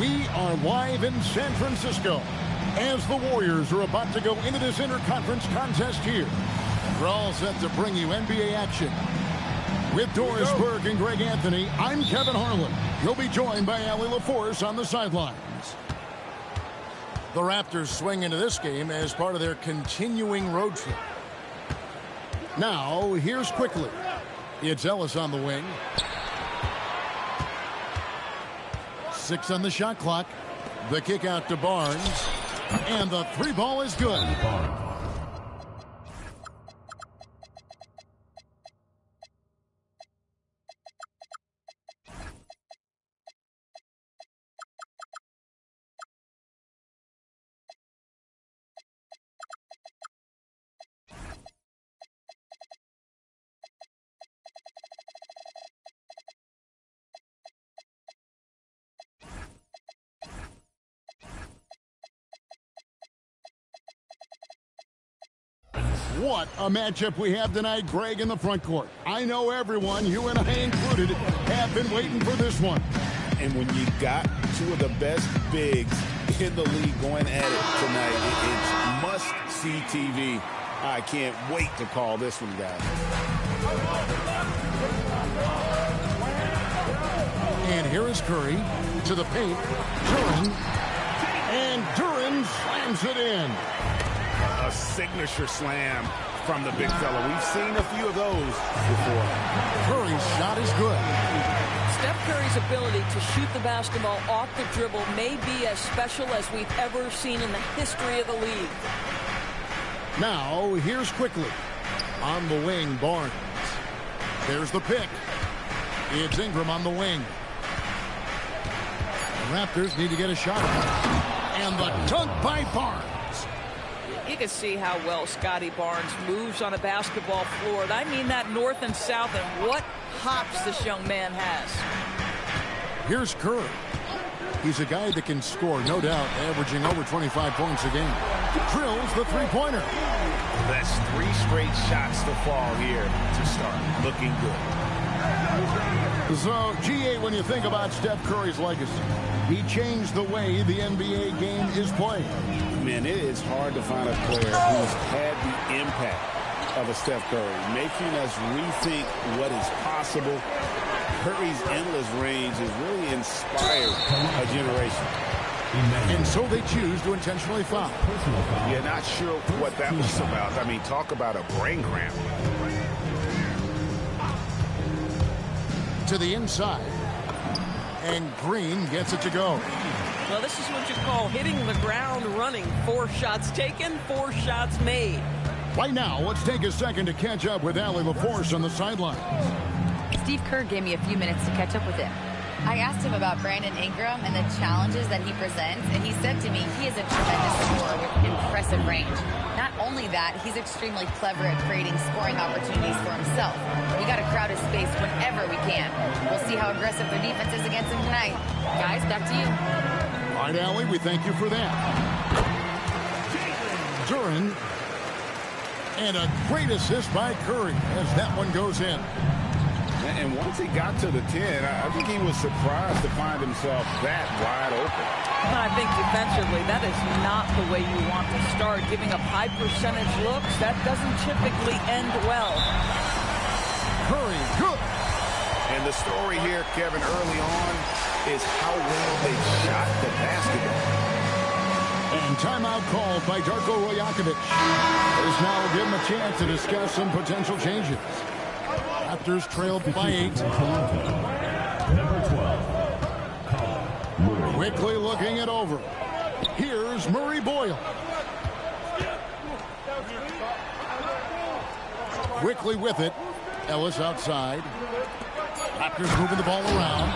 We are live in San Francisco as the Warriors are about to go into this interconference contest here. We're all set to bring you NBA action. With Doris Burke and Greg Anthony, I'm Kevin Harlan. You'll be joined by Allie LaForce on the sidelines. The Raptors swing into this game as part of their continuing road trip. Now, here's quickly. It's Ellis on the wing. 6 on the shot clock. The kick out to Barnes. And the three ball is good. What a matchup we have tonight, Greg, in the front court. I know everyone, you and I included, have been waiting for this one. And when you got two of the best bigs in the league going at it tonight, it's must-see TV. I can't wait to call this one, guys. And here is Curry to the paint. Duren. And Duren slams it in. A signature slam from the big fella. We've seen a few of those before. Curry's shot is good. Steph Curry's ability to shoot the basketball off the dribble may be as special as we've ever seen in the history of the league. Now, here's quickly. On the wing, Barnes. There's the pick. It's Ingram on the wing. The Raptors need to get a shot. And the dunk by Barnes. You can see how well Scotty Barnes moves on a basketball floor. And I mean that north and south, and what hops this young man has. Here's Curry. He's a guy that can score, no doubt, averaging over 25 points a game. Drills the three-pointer. That's 3 straight shots to fall here to start. Looking good. So, GA, when you think about Steph Curry's legacy, he changed the way the NBA game is played. Man, it is hard to find a player who's had the impact of a Steph Curry, making us rethink what is possible. Curry's endless range has really inspired a generation. And so they choose to intentionally foul. Yeah, not sure what that was about. I mean, talk about a brain cramp. To the inside. And Green gets it to go. Well, this is what you call hitting the ground running. 4 shots taken, 4 shots made. Right now, let's take a second to catch up with Allie LaForce on the sideline. Steve Kerr gave me a few minutes to catch up with him. I asked him about Brandon Ingram and the challenges that he presents, and he said to me he is a tremendous scorer with impressive range. Not only that, he's extremely clever at creating scoring opportunities for himself. We got to crowd his space whenever we can. We'll see how aggressive their defense is against him tonight. Guys, back to you. All right, Allie, we thank you for that. Duren. And a great assist by Curry as that one goes in. And once he got to the 10, I think he was surprised to find himself that wide open. I think defensively, that is not the way you want to start. Giving up high percentage looks, that doesn't typically end well. Curry, good. And the story here, Kevin, early on is how well they shot the basketball. And timeout called by Darko Rajakovic. As now we'll give him a chance to discuss some potential changes. Raptors trailed by 8. Quickly looking it over. Here's Murray Boyle. Quickly with it. Ellis outside. Raptors moving the ball around.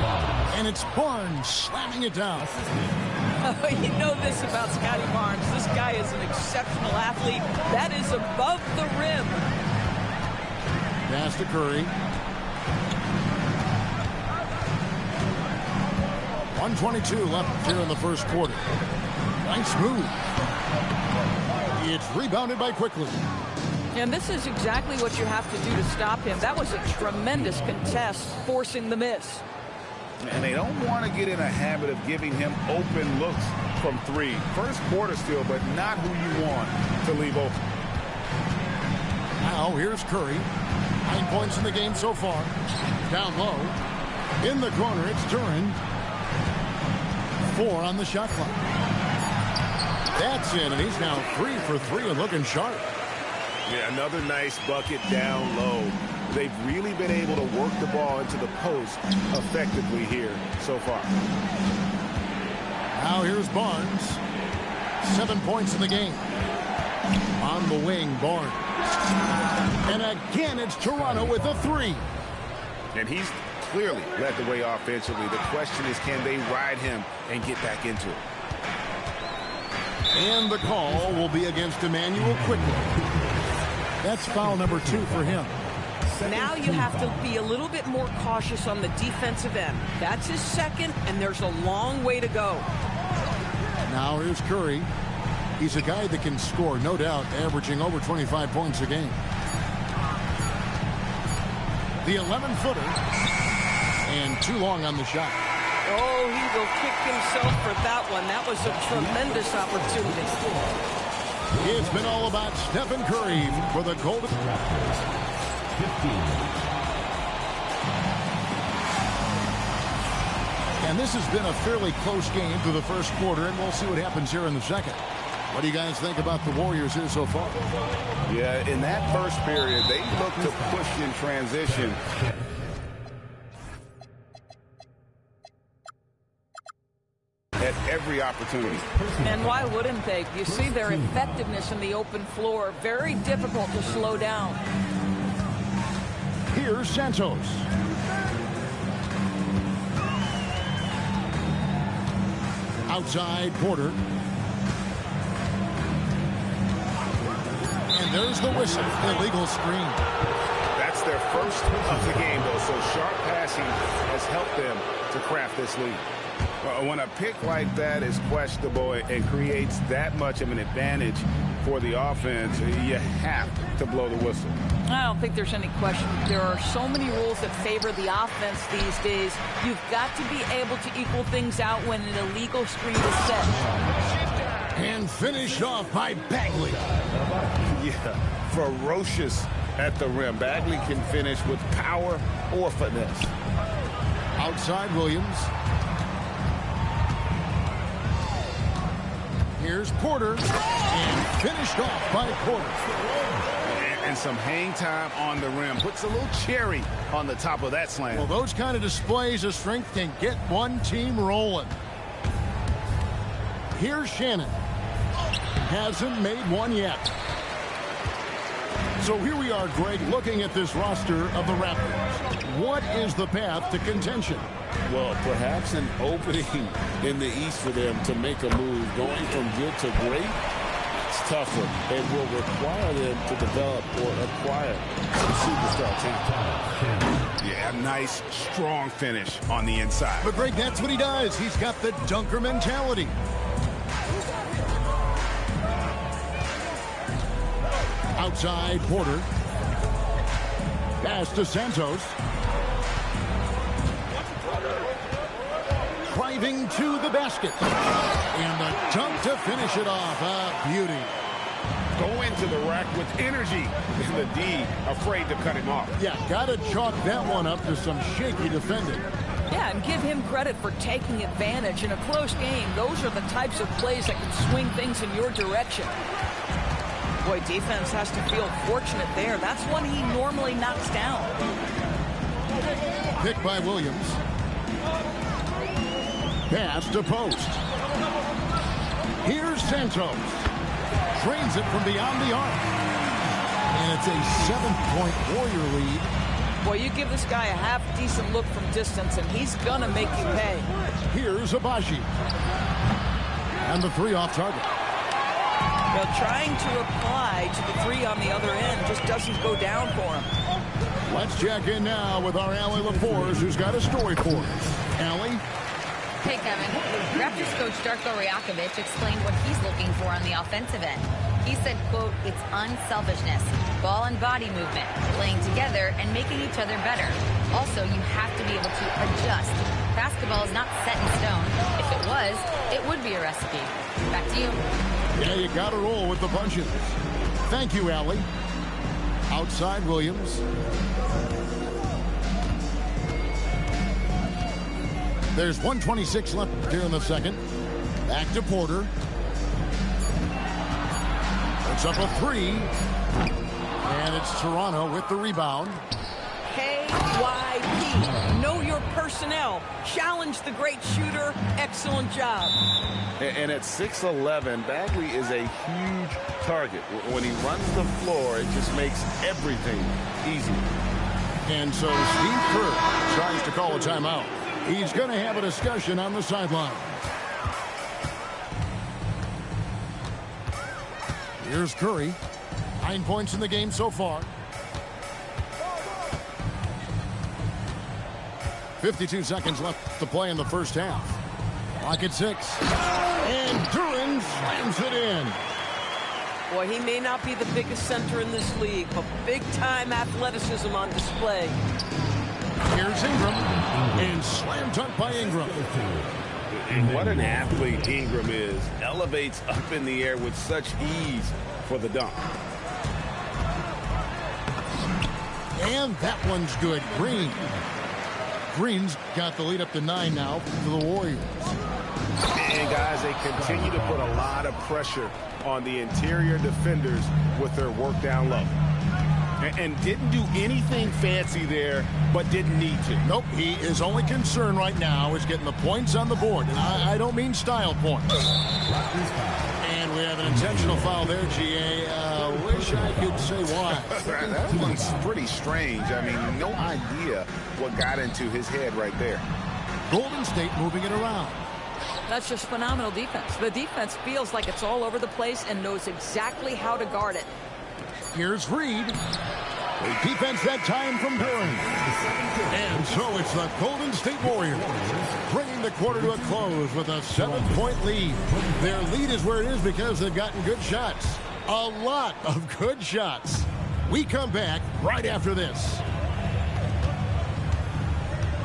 And it's Barnes slamming it down. You know this about Scotty Barnes. This guy is an exceptional athlete. That is above the rim. Pass to Curry. 1:22 left here in the first quarter. Nice move. It's rebounded by Quickly. And this is exactly what you have to do to stop him. That was a tremendous contest, forcing the miss. And they don't want to get in a habit of giving him open looks from three. First quarter still, but not who you want to leave open. Now here's Curry. 9 points in the game so far. Down low. In the corner, it's Duran. 4 on the shot clock. That's in, and he's now 3 for 3 and looking sharp. Yeah, another nice bucket down low. They've really been able to work the ball into the post effectively here so far. Now here's Barnes. 7 points in the game. On the wing, Barnes. And again, it's Toronto with a 3. And he's clearly led the way offensively. The question is, can they ride him and get back into it? And the call will be against Emmanuel quickly. That's foul number 2 for him. Now you have to be a little bit more cautious on the defensive end. That's his second, and there's a long way to go. Now here's Curry. He's a guy that can score, no doubt, averaging over 25 points a game. The 11-footer. And too long on the shot. Oh, he will kick himself for that one. That was a tremendous opportunity. It's been all about Stephen Curry for the Golden. 15. And this has been a fairly close game through the first quarter, and we'll see what happens here in the second. What do you guys think about the Warriors here so far? Yeah, in that first period, they looked to push in transition. At every opportunity. And why wouldn't they? You see their effectiveness in the open floor. Very difficult to slow down. Here's Santos. Outside Porter. And there's the whistle. Illegal screen. That's their first of the game, though, so sharp passing has helped them to craft this lead. When a pick like that is questionable and creates that much of an advantage for the offense, you have to blow the whistle. I don't think there's any question. There are so many rules that favor the offense these days. You've got to be able to equal things out when an illegal screen is set. And finished off by Bagley. Yeah, ferocious at the rim. Bagley can finish with power or finesse. Outside Williams. Here's Porter. And finished off by Porter. And some hang time on the rim. Puts a little cherry on the top of that slam. Well, those kind of displays of strength can get one team rolling. Here's Shannon. Hasn't made one yet. So here we are, Greg, looking at this roster of the Raptors. What is the path to contention? Well, perhaps an opening in the East for them to make a move. Going from good to great, it's tougher and will require them to develop or acquire some superstar talent. Yeah, nice, strong finish on the inside. But, Greg, that's what he does. He's got the dunker mentality. Outside Porter. Pass to Santos. Driving to the basket. And the dunk to finish it off. A beauty. Go into the rack with energy. And the D afraid to cut him off. Yeah, got to chalk that one up to some shaky defending. Yeah, and give him credit for taking advantage. In a close game, those are the types of plays that can swing things in your direction. Boy, defense has to feel fortunate there. That's one he normally knocks down. Pick by Williams. Pass to post. Here's Santos. Drains it from beyond the arc. And it's a 7-point Warrior lead. Boy, you give this guy a half-decent look from distance, and he's going to make you pay. Here's Abaji. And the 3 off target. Well, trying to apply to the 3 on the other end just doesn't go down for him. Let's check in now with our Allie LaForce, who's got a story for us. Allie? Hey, Kevin. Raptors coach Darko Rajakovic explained what he's looking for on the offensive end. He said, quote, it's unselfishness, ball and body movement, playing together and making each other better. Also, you have to be able to adjust. Basketball is not set in stone. If it was, it would be a recipe. Back to you. Yeah, you got to roll with the punches. Thank you, Allie. Outside Williams. There's 1:26 left here in the second. Back to Porter. It's up a three. And it's Toronto with the rebound. KYP. Know your personnel. Challenge the great shooter. Excellent job. And at 6'11", Bagley is a huge target. When he runs the floor, it just makes everything easy. And so Steve Kerr tries to call a timeout. He's going to have a discussion on the sideline. Here's Curry. 9 points in the game so far. 52 seconds left to play in the first half. Clock at 6. And Duran slams it in. Boy, he may not be the biggest center in this league, but big-time athleticism on display. Here's Ingram. And slam dunk by Ingram. And what an athlete Ingram is. Elevates up in the air with such ease for the dunk. And that one's good. Green. Green's got the lead up to 9 now for the Warriors. And guys, they continue to put a lot of pressure on the interior defenders with their work down low. And didn't do anything fancy there, but didn't need to. Nope, his only concern right now is getting the points on the board. And I don't mean style points. And we have an intentional foul there, GA. Wish I could say why. That one's pretty strange. I mean, no idea what got into his head right there. Golden State moving it around. That's just phenomenal defense. The defense feels like it's all over the place and knows exactly how to guard it. Here's Reed. The defense that time from Duran. And so it's the Golden State Warriors bringing the quarter to a close with a 7-point lead. Their lead is where it is because they've gotten good shots. A lot of good shots. We come back right after this.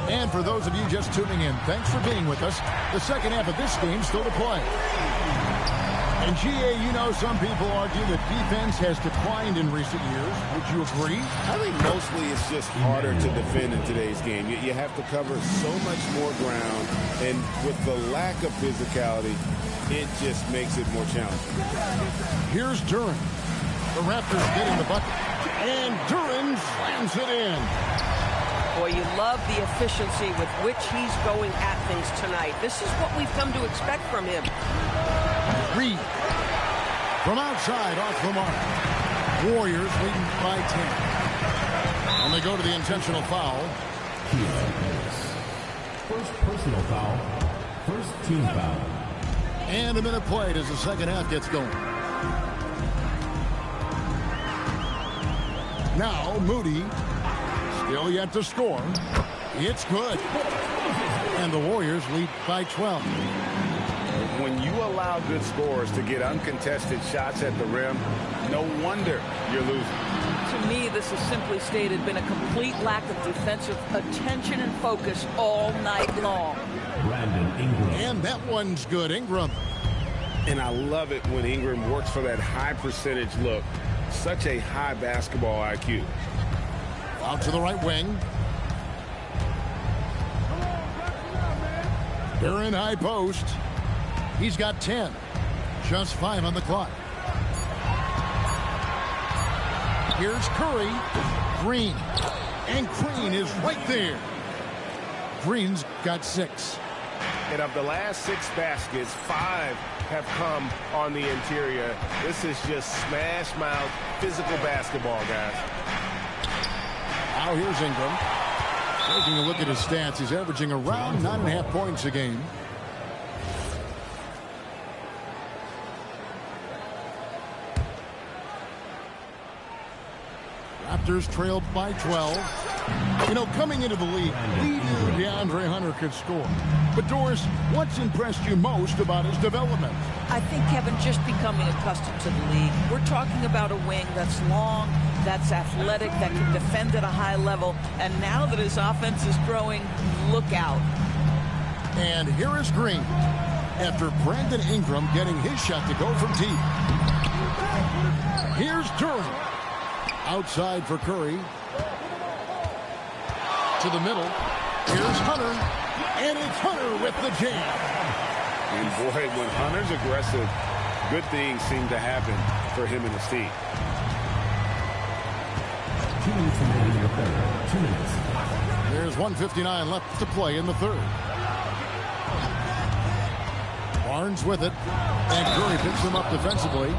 And for those of you just tuning in, thanks for being with us. The second half of this game still to play. And GA, you know, some people argue that defense has declined in recent years. Would you agree? I think mostly it's just harder to defend in today's game. You have to cover so much more ground, and with the lack of physicality, it just makes it more challenging. Here's Duran. The Raptors getting the bucket. And Duran slams it in. Boy, you love the efficiency with which he's going at things tonight. This is what we've come to expect from him. Reed. From outside, off the mark. Warriors leading by 10. And they go to the intentional foul. First personal foul. First team foul. And a minute played as the second half gets going. Now, Moody. Still yet to score. It's good. And the Warriors lead by 12. When you allow good scorers to get uncontested shots at the rim, no wonder you're losing. To me, this has simply stated been a complete lack of defensive attention and focus all night long. Brandon Ingram. And that one's good. Ingram. And I love it when Ingram works for that high percentage look. Such a high basketball IQ. Out to the right wing. Duran high post. He's got 10. Just 5 on the clock. Here's Curry. Green. And Green is right there. Green's got 6. And of the last 6 baskets, 5 have come on the interior. This is just smash mouth physical basketball, guys. Now here's Ingram. Taking a look at his stats, he's averaging around 9.5 points a game. Raptors trailed by 12. You know, coming into the league, we knew DeAndre Hunter could score. But Doris, what's impressed you most about his development? I think Kevin just becoming accustomed to the league. We're talking about a wing that's long, that's athletic, that can defend at a high level. And now that his offense is growing, look out. And here is Green after Brandon Ingram getting his shot to go from deep. Here's Durant. Outside for Curry. To the middle. Here's Hunter. And it's Hunter with the jam. And boy, when Hunter's aggressive, good things seem to happen for him and his team. 2 minutes remaining in the third. 2 minutes. There's 1:59 left to play in the third. Barnes with it. And Curry picks him up defensively.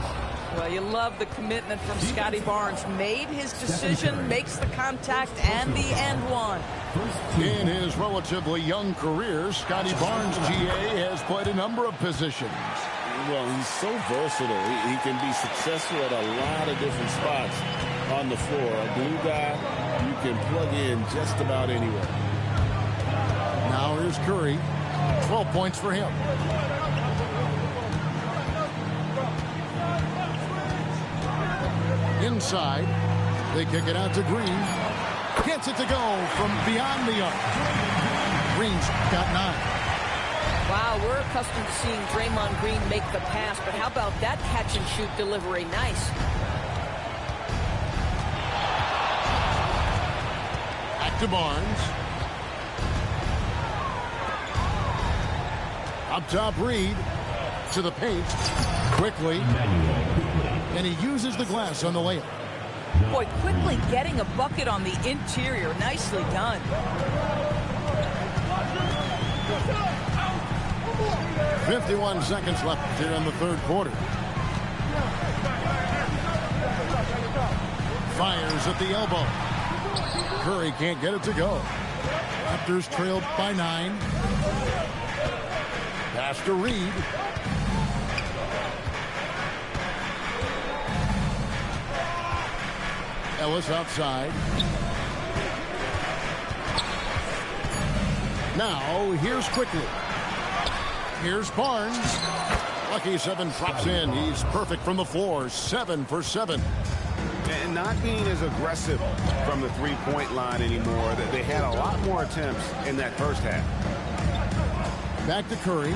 Well, you love the commitment from Scotty Barnes. Made his decision, makes the contact, and the end one. In his relatively young career, Scotty Barnes, GA, has played a number of positions. Well, he's so versatile. He can be successful at a lot of different spots on the floor. A glue guy you can plug in just about anywhere. Now here's Curry. 12 points for him. Inside, they kick it out to Green. Gets it to go from beyond the arc. Green's got 9. Wow, we're accustomed to seeing Draymond Green make the pass, but how about that catch-and-shoot delivery? Nice. Back to Barnes. Up top, Reed. To the paint. Quickly. And he uses the glass on the layup. Boy, quickly getting a bucket on the interior. Nicely done. .51 seconds left here in the third quarter. Fires at the elbow. Curry can't get it to go. Raptors trailed by 9. Pass to Reed. Ellis outside. Now, here's Quickly. Here's Barnes. Lucky 7 drops in. He's perfect from the floor. 7 for 7. And not being as aggressive from the three-point line anymore. They had a lot more attempts in that first half. Back to Curry.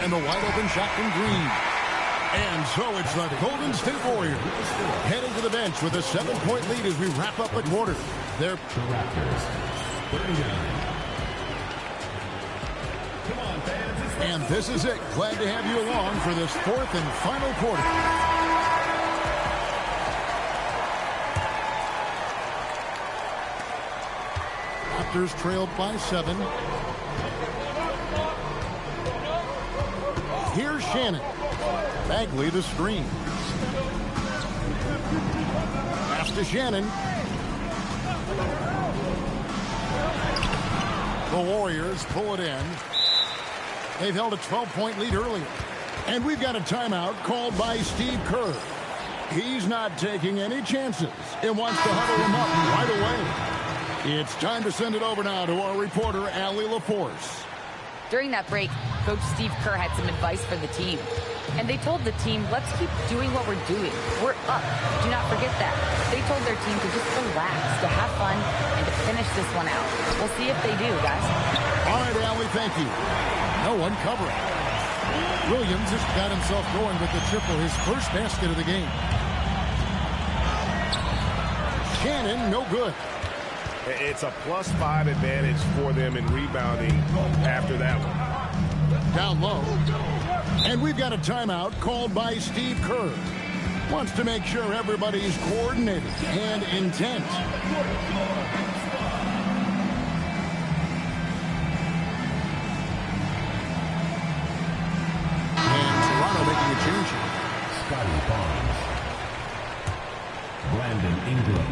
And the wide open shot from Green. And so it's the Golden State Warriors heading to the bench with a 7-point lead as we wrap up the quarter. They're The Raptors. 39. And this is it. Glad to have you along for this fourth and final quarter. Raptors trailed by 7. Here's Shannon. Bagley the screen. Pass to Shannon. The Warriors pull it in. They've held a 12-point lead earlier. And we've got a timeout called by Steve Kerr. He's not taking any chances and wants to huddle him up right away. It's time to send it over now to our reporter, Allie LaForce. During that break, Coach Steve Kerr had some advice for the team. And they told the team, let's keep doing what we're doing. We're up. Do not forget that. They told their team to just relax, to have fun, and to finish this one out. We'll see if they do, guys. All right, Allie, thank you. No one covering. Williams just got himself going with the triple, his first basket of the game. Shannon, no good. It's a +5 advantage for them in rebounding after that one. Down low. And we've got a timeout called by Steve Kerr. Wants to make sure everybody's coordinated and intent. And Toronto making a change here. Scotty Barnes. Brandon Ingram.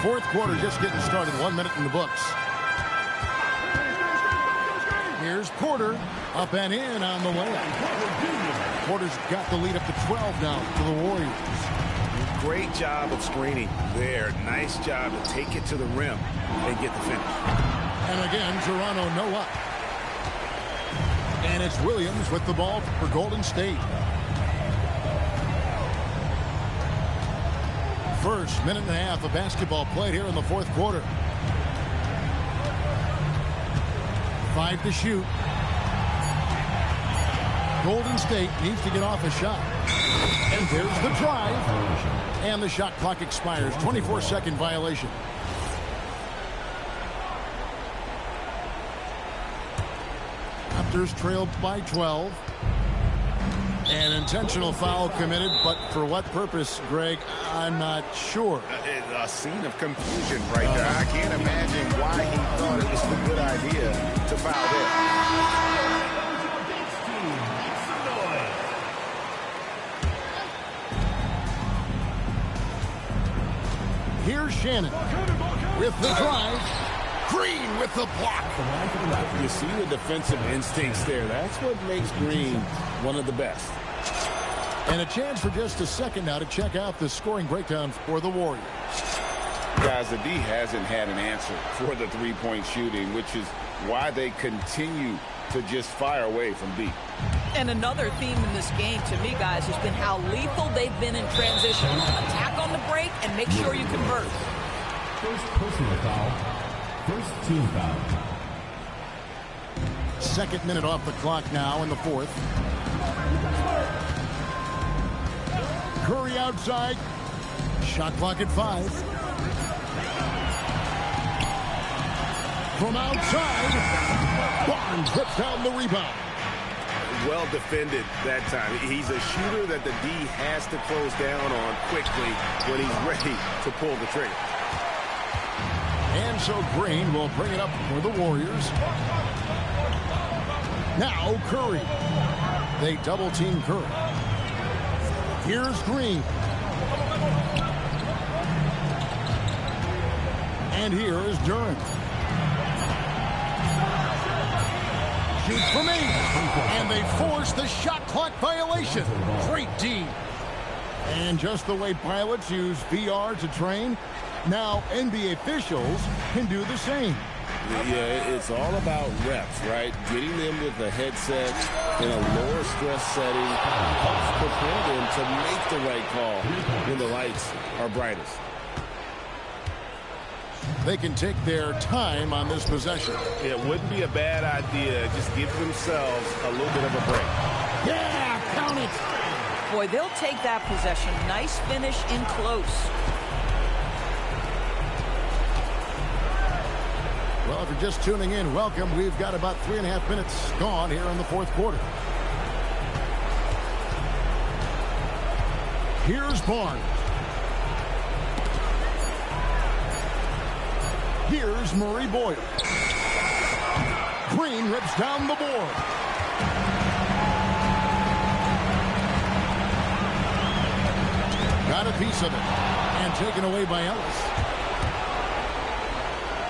Fourth quarter just getting started. 1 minute in the books. Here's Porter. Up and in on the layup. Porter's got the lead up to 12 now for the Warriors. Great job of screening there. Nice job to take it to the rim and get the finish. And again, Toronto no up. And it's Williams with the ball for Golden State. First minute and a half of basketball played here in the fourth quarter. 5 to shoot. Golden State needs to get off a shot. And there's the drive. And the shot clock expires. 24-second violation. Raptors trailed by 12. An intentional foul committed, but for what purpose, Greg, I'm not sure. A scene of confusion right there. I can't imagine why he thought it was a good idea to foul there. Here's Shannon with the drive. Green with the block. You see the defensive instincts there. That's what makes Green one of the best. And a chance for just a second now to check out the scoring breakdown for the Warriors. Guys, the D hasn't had an answer for the three-point shooting, which is why they continue to just fire away from B. And another theme in this game, to me, guys, has been how lethal they've been in transition. Attack on the break and make sure you convert. First personal foul. First team foul. Second minute off the clock now in the fourth. Curry outside. Shot clock at 5. From outside, Barnes rips down the rebound. Well defended that time. He's a shooter that the D has to close down on quickly when he's ready to pull the trigger. And so Green will bring it up for the Warriors. Now Curry. They double team Curry. Here's Green. And here is Durant. Shoots from 8. And they force the shot clock violation. Great D. And just the way pilots use VR to train, now NBA officials can do the same. Yeah, it's all about reps, right? Getting them with a headset in a lower stress setting helps prepare them to make the right call when the lights are brightest. They can take their time on this possession. It wouldn't be a bad idea. Just give themselves a little bit of a break. Yeah, count it. Boy, they'll take that possession. Nice finish in close. Well, if you're just tuning in, welcome. We've got about 3.5 minutes gone here in the fourth quarter. Here's Barnes. Here's Murray Boyle. Green rips down the board. Got a piece of it. And taken away by Ellis.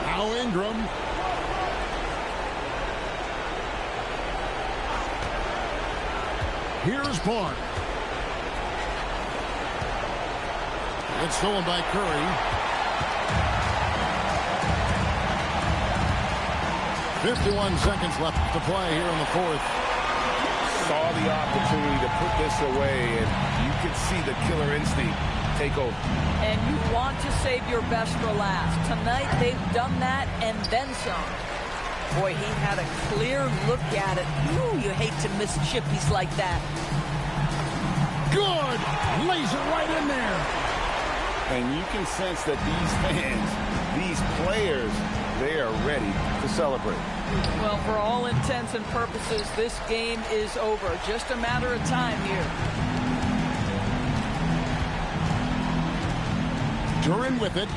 Now Ingram. Here's Barnes. It's stolen by Curry. 51 seconds left to play here in the fourth. Saw the opportunity to put this away, and you could see the killer instinct take over. And you want to save your best for last. Tonight, they've done that and then some. Boy, he had a clear look at it. Ooh, you hate to miss chippies like that. Good! Lays it right in there. And you can sense that these fans, these players, they are ready to celebrate. Well, for all intents and purposes, this game is over. Just a matter of time here. Durant with it.